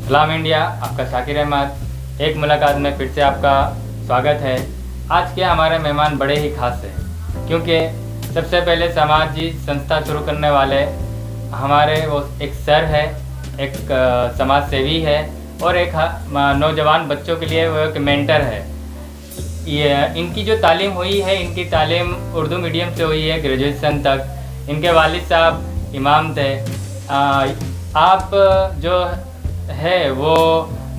सलाम इंडिया, आपका शाकिर अहमद। एक मुलाकात में फिर से आपका स्वागत है। आज के हमारे मेहमान बड़े ही खास हैं, क्योंकि सबसे पहले सामाजिक संस्था शुरू करने वाले हमारे वो एक सर है, एक समाज सेवी है और एक नौजवान बच्चों के लिए वो एक मेंटर है। ये इनकी जो तालीम हुई है, इनकी तालीम उर्दू मीडियम से हुई है ग्रेजुएशन तक। इनके वालिद साहब इमाम थे। आप जो है वो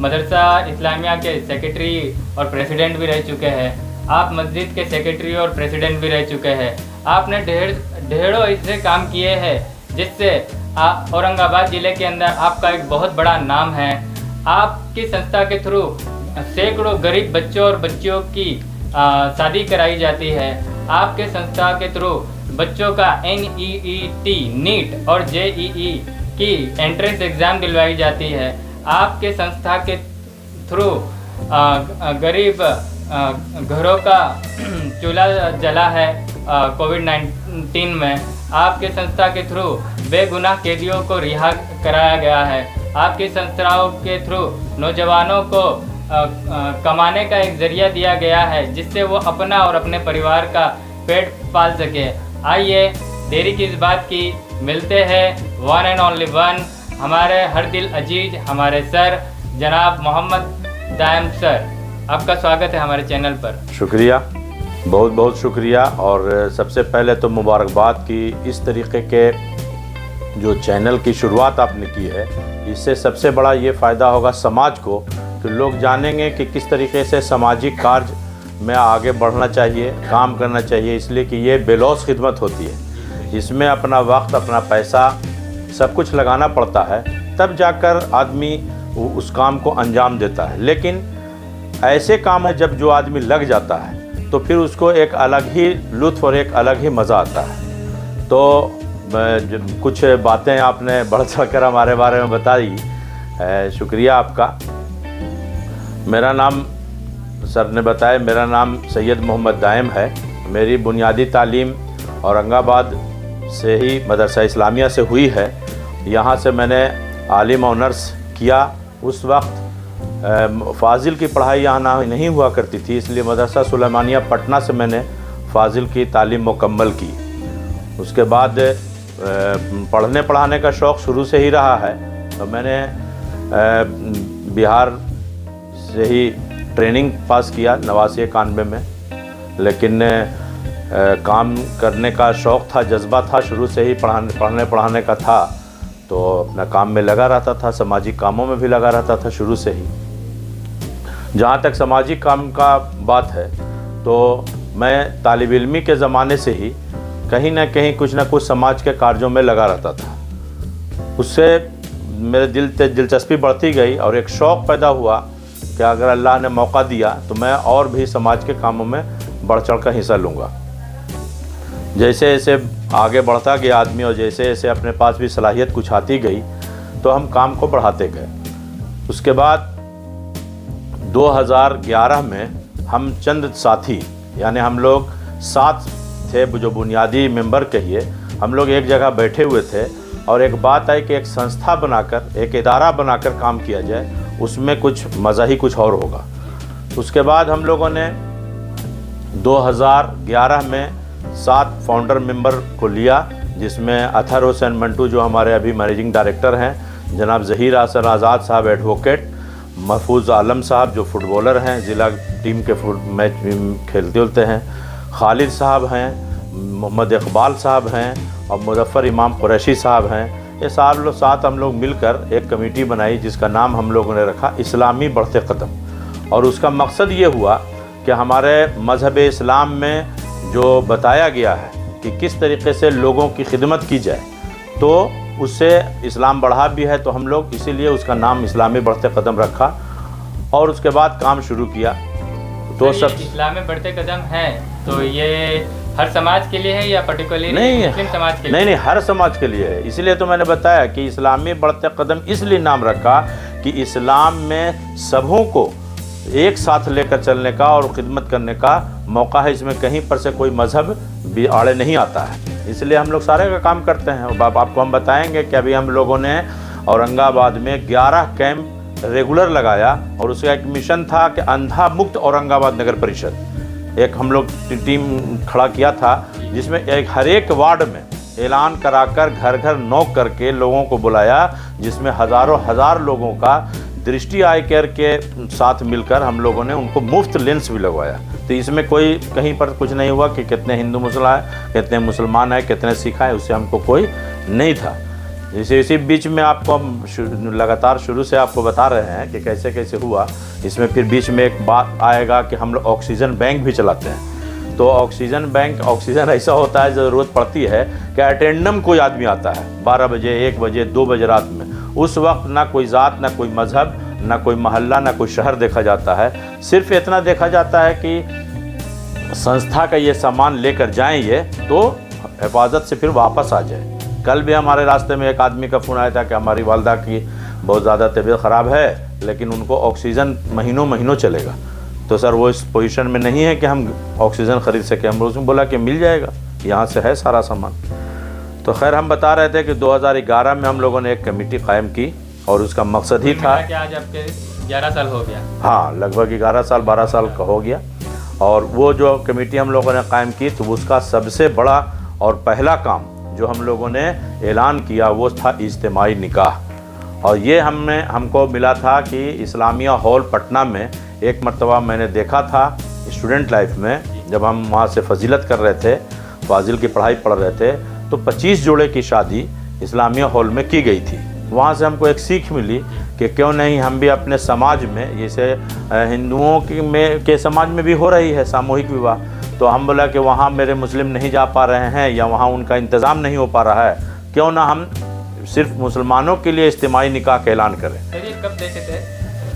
मदरसा इस्लामिया के सेक्रेटरी और प्रेसिडेंट भी रह चुके हैं। आप मस्जिद के सेक्रेटरी और प्रेसिडेंट भी रह चुके हैं। आपने ढेरों ऐसे काम किए हैं जिससे औरंगाबाद ज़िले के अंदर आपका एक बहुत बड़ा नाम है। आपकी संस्था के थ्रू सैकड़ों गरीब बच्चों और बच्चियों की शादी कराई जाती है। आपके संस्था के थ्रू बच्चों का NEET, नीट और JEE की एंट्रेंस एग्ज़ाम दिलवाई जाती है। आपके संस्था के थ्रू गरीब घरों का चूल्हा जला है कोविड-19 में। आपके संस्था के थ्रू बेगुनाह कैदियों को रिहा कराया गया है। आपकी संस्थाओं के थ्रू नौजवानों को कमाने का एक ज़रिया दिया गया है, जिससे वो अपना और अपने परिवार का पेट पाल सके। आइए देरी किस बात की, मिलते हैं वन एंड ओनली वन, हमारे हर दिल अजीज, हमारे सर जनाब मोहम्मद दायम सर। आपका स्वागत है हमारे चैनल पर। शुक्रिया, बहुत बहुत शुक्रिया। और सबसे पहले तो मुबारकबाद कि इस तरीके के जो चैनल की शुरुआत आपने की है, इससे सबसे बड़ा ये फ़ायदा होगा समाज को कि लोग जानेंगे कि किस तरीके से सामाजिक कार्य में आगे बढ़ना चाहिए, काम करना चाहिए। इसलिए कि ये बेलौस खिदमत होती है, इसमें अपना वक्त, अपना पैसा सब कुछ लगाना पड़ता है, तब जाकर आदमी उस काम को अंजाम देता है। लेकिन ऐसे काम है जब जो आदमी लग जाता है तो फिर उसको एक अलग ही लुत्फ़ और एक अलग ही मज़ा आता है। तो कुछ बातें आपने बढ़ चढ़कर हमारे बारे में बताई, शुक्रिया आपका। मेरा नाम सर ने बताया, मेरा नाम सैयद मोहम्मद दायम है। मेरी बुनियादी तालीम औरंगाबाद से ही मदरसा इस्लामिया से हुई है। यहाँ से मैंने आलिम ऑनर्स किया। उस वक्त फ़ाज़िल की पढ़ाई यहाँ नहीं हुआ करती थी, इसलिए मदरसा सुलेमानिया पटना से मैंने फ़ाज़िल की तालीम मुकम्मल की। उसके बाद पढ़ने पढ़ाने का शौक़ शुरू से ही रहा है। तो मैंने बिहार से ही ट्रेनिंग पास किया 89-91 में, लेकिन काम करने का शौक़ था, जज्बा था, शुरू से ही पढ़ने पढ़ाने का था। तो अपना काम में लगा रहता था, सामाजिक कामों में भी लगा रहता था शुरू से ही। जहाँ तक सामाजिक काम का बात है तो मैं तालिब इल्मी के ज़माने से ही कहीं ना कहीं कुछ ना कुछ समाज के कार्यों में लगा रहता था। उससे मेरे दिलचस्पी बढ़ती गई और एक शौक़ पैदा हुआ कि अगर अल्लाह ने मौका दिया तो मैं और भी समाज के कामों में बढ़ चढ़ कर हिस्सा लूँगा। जैसे जैसे आगे बढ़ता गया आदमी और जैसे जैसे अपने पास भी सलाहियत कुछ आती गई तो हम काम को बढ़ाते गए। उसके बाद 2011 में हम चंद साथी, यानी हम लोग 7 थे जो बुनियादी मेंबर कहिए, हम लोग एक जगह बैठे हुए थे और एक बात आई कि एक संस्था बनाकर, एक इदारा बनाकर काम किया जाए, उसमें कुछ मज़ा ही कुछ और होगा। उसके बाद हम लोगों ने 2011 में 7 फाउंडर मेंबर को लिया, जिसमें अतहर हुसैन मंटू जो हमारे अभी मैनेजिंग डायरेक्टर हैं, जनाब ज़हीर हसन आज़ाद साहब एडवोकेट, महफूज आलम साहब जो फुटबॉलर हैं, ज़िला टीम के मैच खेलते उलते हैं, खालिद साहब हैं, मोहम्मद इकबाल साहब हैं और मुज़फ़्फ़र इमाम कुरैशी साहब हैं। ये सात हम लोग मिलकर एक कमेटी बनाई जिसका नाम हम लोगों ने रखा इस्लामी बढ़ते कदम। और उसका मकसद ये हुआ कि हमारे मज़हब इस्लाम में जो बताया गया है कि किस तरीके से लोगों की खिदमत की जाए, तो उससे इस्लाम बढ़ा भी है। तो हम लोग इसीलिए उसका नाम इस्लामी बढ़ते कदम रखा और उसके बाद काम शुरू किया। तो सब इस्लामी बढ़ते कदम है, तो ये हर समाज के लिए है या पर्टिकुलरली मुस्लिम समाज के लिए? नहीं, हर समाज के लिए है। इसलिए तो मैंने बताया कि इस्लामी बढ़ते कदम इसलिए नाम रखा कि इस्लाम में सबों को एक साथ लेकर चलने का और खिदमत करने का मौका है। इसमें कहीं पर से कोई मज़हब भी आड़े नहीं आता है, इसलिए हम लोग सारे का काम करते हैं। और आपको हम बताएंगे कि अभी हम लोगों ने औरंगाबाद में 11 कैंप रेगुलर लगाया और उसका एक मिशन था कि अंधा मुक्त औरंगाबाद नगर परिषद एक हम लोग टीम खड़ा किया था, जिसमें एक हर एक वार्ड में ऐलान कराकर घर घर नॉक करके लोगों को बुलाया, जिसमें हज़ारों हजार लोगों का दृष्टि आई केयर के साथ मिलकर हम लोगों ने उनको मुफ्त लेंस भी लगवाया। तो इसमें कोई कहीं पर कुछ नहीं हुआ कि कितने हिंदू मुसलमान हैं, कितने मुसलमान हैं, कितने सिख हैं, उससे हमको कोई नहीं था। इसी बीच में आपको हम लगातार शुरू से आपको बता रहे हैं कि कैसे कैसे हुआ। इसमें फिर बीच में एक बात आएगा कि हम लोग ऑक्सीजन बैंक भी चलाते हैं। तो ऑक्सीजन बैंक, ऑक्सीजन ऐसा होता है, ज़रूरत पड़ती है कि अटेंडम कोई आदमी आता है 12 बजे, 1 बजे, 2 बजे रात में। उस वक्त ना कोई ज़ात, ना कोई मज़हब, ना कोई मोहल्ला, ना कोई शहर देखा जाता है। सिर्फ इतना देखा जाता है कि संस्था का ये सामान लेकर जाएं ये तो हिफाजत से फिर वापस आ जाए। कल भी हमारे रास्ते में एक आदमी का फ़ोन आया था कि हमारी वालदा की बहुत ज़्यादा तबीयत ख़राब है, लेकिन उनको ऑक्सीजन महीनों महीनों चलेगा। तो सर वो इस पोजीशन में नहीं है कि हम ऑक्सीजन ख़रीद सकें। हम उसमें बोला कि मिल जाएगा, यहाँ से है सारा सामान। तो खैर हम बता रहे थे कि 2011 में हम लोगों ने एक कमेटी कायम की और उसका मकसद ही था कि आज आपके 11 साल हो गया। हाँ, लगभग 11 साल 12 साल का हो गया। और वो जो कमेटी हम लोगों ने कायम की तो उसका सबसे बड़ा और पहला काम जो हम लोगों ने ऐलान किया वो था इज्तिमाई निकाह। और ये हमको मिला था कि इस्लामिया हॉल पटना में एक मरतबा मैंने देखा था स्टूडेंट लाइफ में, जब हम वहाँ से फजीलत कर रहे थे, फाजिल की पढ़ाई पढ़ रहे थे, तो 25 जोड़े की शादी इस्लामिया हॉल में की गई थी। वहाँ से हमको एक सीख मिली कि क्यों नहीं हम भी अपने समाज में, जैसे हिंदुओं के समाज में भी हो रही है सामूहिक विवाह, तो हम बोला कि वहाँ मेरे मुस्लिम नहीं जा पा रहे हैं या वहाँ उनका इंतज़ाम नहीं हो पा रहा है, क्यों ना हम सिर्फ मुसलमानों के लिए इज्तिमाई निकाह का ऐलान करें। ये कब देखे थे?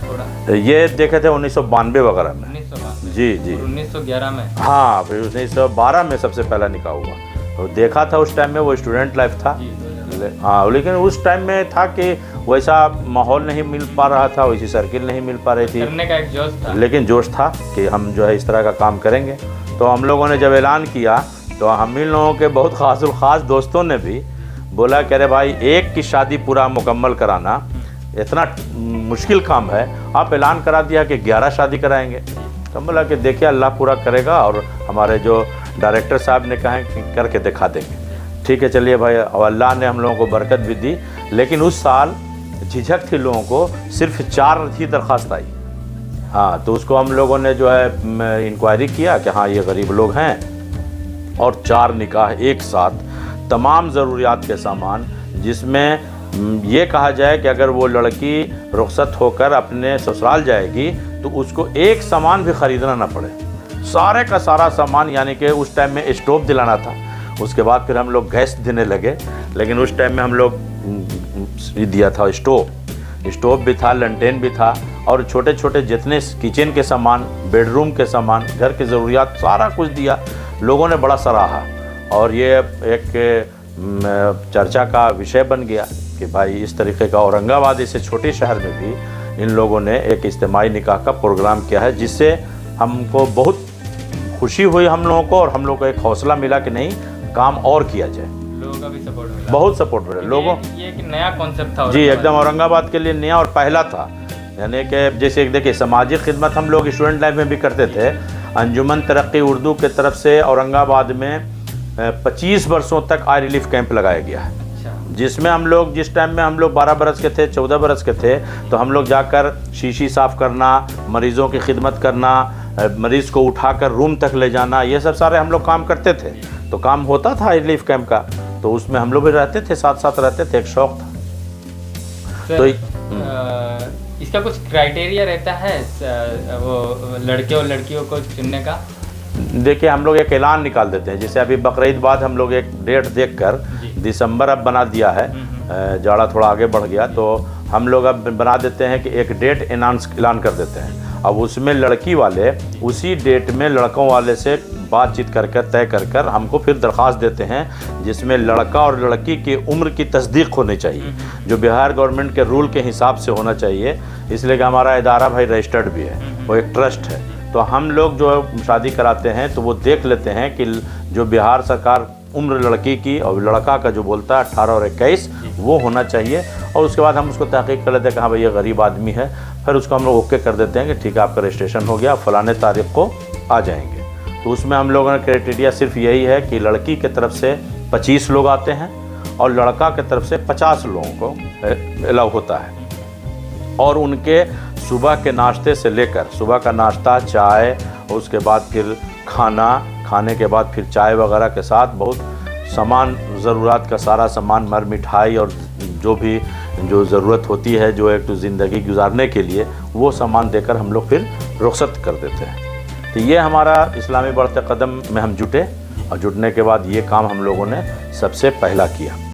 थोड़ा ये देखे थे 1992 वगैरह में। 1992 जी जी। 1911 में। हाँ, फिर 1912 में सबसे पहला निकाह हुआ। तो देखा था उस टाइम में, वो स्टूडेंट लाइफ था। हाँ, लेकिन उस टाइम में था कि वैसा माहौल नहीं मिल पा रहा था, वैसी सर्किल नहीं मिल पा रही थी, करने का एक जोश था। लेकिन जोश था कि हम जो है इस तरह का काम करेंगे। तो हम लोगों ने जब ऐलान किया तो हम इन लोगों के बहुत ख़ास दोस्तों ने भी बोला कि अरे भाई, एक की शादी पूरा मुकम्मल कराना इतना मुश्किल काम है, आप ऐलान करा दिया कि 11 शादी कराएंगे। तो हम बोला कि देखिए अल्लाह पूरा करेगा, और हमारे जो डायरेक्टर साहब ने कहा कि करके दिखा देंगे। ठीक है, चलिए भाई, और अल्लाह ने हम लोगों को बरकत भी दी। लेकिन उस साल झिझक थी लोगों को, सिर्फ 4 ही दरख्वास्त आई। हाँ, तो उसको हम लोगों ने जो है इंक्वायरी किया कि हाँ ये गरीब लोग हैं, और 4 निकाह एक साथ, तमाम ज़रूरियात के सामान, जिसमें ये कहा जाए कि अगर वो लड़की रुखसत होकर अपने ससुराल जाएगी तो उसको एक सामान भी ख़रीदना ना पड़े, सारे का सारा सामान। यानी कि उस टाइम में स्टोव दिलाना था, उसके बाद फिर हम लोग गैस देने लगे, लेकिन उस टाइम में हम लोग दिया था स्टोव भी था, लंटेन भी था, और छोटे छोटे जितने किचन के सामान, बेडरूम के सामान, घर की ज़रूरियात, सारा कुछ दिया। लोगों ने बड़ा सराहा, और ये एक चर्चा का विषय बन गया कि भाई इस तरीके का औरंगाबाद जैसे छोटे शहर में भी इन लोगों ने एक इज्तिमाई निकाह का प्रोग्राम किया है, जिससे हमको बहुत खुशी हुई हम लोगों को, और हम लोग को एक हौसला मिला कि नहीं, काम और किया जाए। लोगों का भी सपोर्ट मिला, बहुत सपोर्ट मिला लोगों। ये कि नया कॉन्सेप्ट था जी, एकदम औरंगाबाद के लिए नया और पहला था। यानी कि जैसे देखिए, समाजी खिदमत हम लोग स्टूडेंट लाइफ में भी करते थे। अंजुमन तरक्की उर्दू के तरफ से औरंगाबाद में 25 वर्षों तक आई रिलीफ कैंप लगाया गया है, जिसमें हम लोग, जिस टाइम में हम लोग 12 बरस के थे, 14 बरस के थे, तो हम लोग जाकर शीशी साफ़ करना, मरीज़ों की खिदमत करना, मरीज़ को उठाकर रूम तक ले जाना, ये सब सारे हम लोग काम करते थे। तो काम होता था रिलीफ कैंप का, तो उसमें हम लोग भी रहते थे, साथ साथ रहते थे, एक शौक़ था। तो इसका कुछ क्राइटेरिया रहता है वो लड़के और लड़कियों को चुनने का? देखिए, हम लोग एक ऐलान निकाल देते हैं, जैसे अभी बकरीद बाद हम लोग एक डेट देखकर, दिसंबर अब बना दिया है, जाड़ा थोड़ा आगे बढ़ गया, तो हम लोग अब बना देते हैं कि एक डेट ऐलान कर देते हैं। अब उसमें लड़की वाले उसी डेट में लड़कों वाले से बातचीत कर तय कर हमको फिर दरख्वास्त देते हैं, जिसमें लड़का और लड़की की उम्र की तस्दीक होनी चाहिए, जो बिहार गवर्नमेंट के रूल के हिसाब से होना चाहिए। इसलिए कि हमारा इदारा भाई रजिस्टर्ड भी है, वो एक ट्रस्ट है। तो हम लोग जो शादी कराते हैं तो वो देख लेते हैं कि जो बिहार सरकार उम्र लड़की की और लड़का का जो बोलता है 18 और 21 वो होना चाहिए। और उसके बाद हम उसको तहकीक कर लेते हैं कि हाँ भाई ये गरीब आदमी है, फिर उसको हम लोग ओके कर देते हैं कि ठीक है आपका रजिस्ट्रेशन हो गया, फलाने तारीख को आ जाएंगे। तो उसमें हम लोगों ने क्राइटेरिया सिर्फ यही है कि लड़की की तरफ से 25 लोग आते हैं और लड़का की तरफ से 50 लोगों को अलाउ होता है। और उनके सुबह के नाश्ते से लेकर सुबह का नाश्ता, चाय, और उसके बाद फिर खाने के बाद फिर चाय वगैरह के साथ बहुत सामान, ज़रूरत का सारा सामान, मर मिठाई और जो ज़रूरत होती है जो एक तो ज़िंदगी गुजारने के लिए, वो सामान देकर हम लोग फिर रुखसत कर देते हैं। तो ये हमारा इस्लामी बढ़ते कदम में हम जुटे और जुटने के बाद ये काम हम लोगों ने सबसे पहला किया।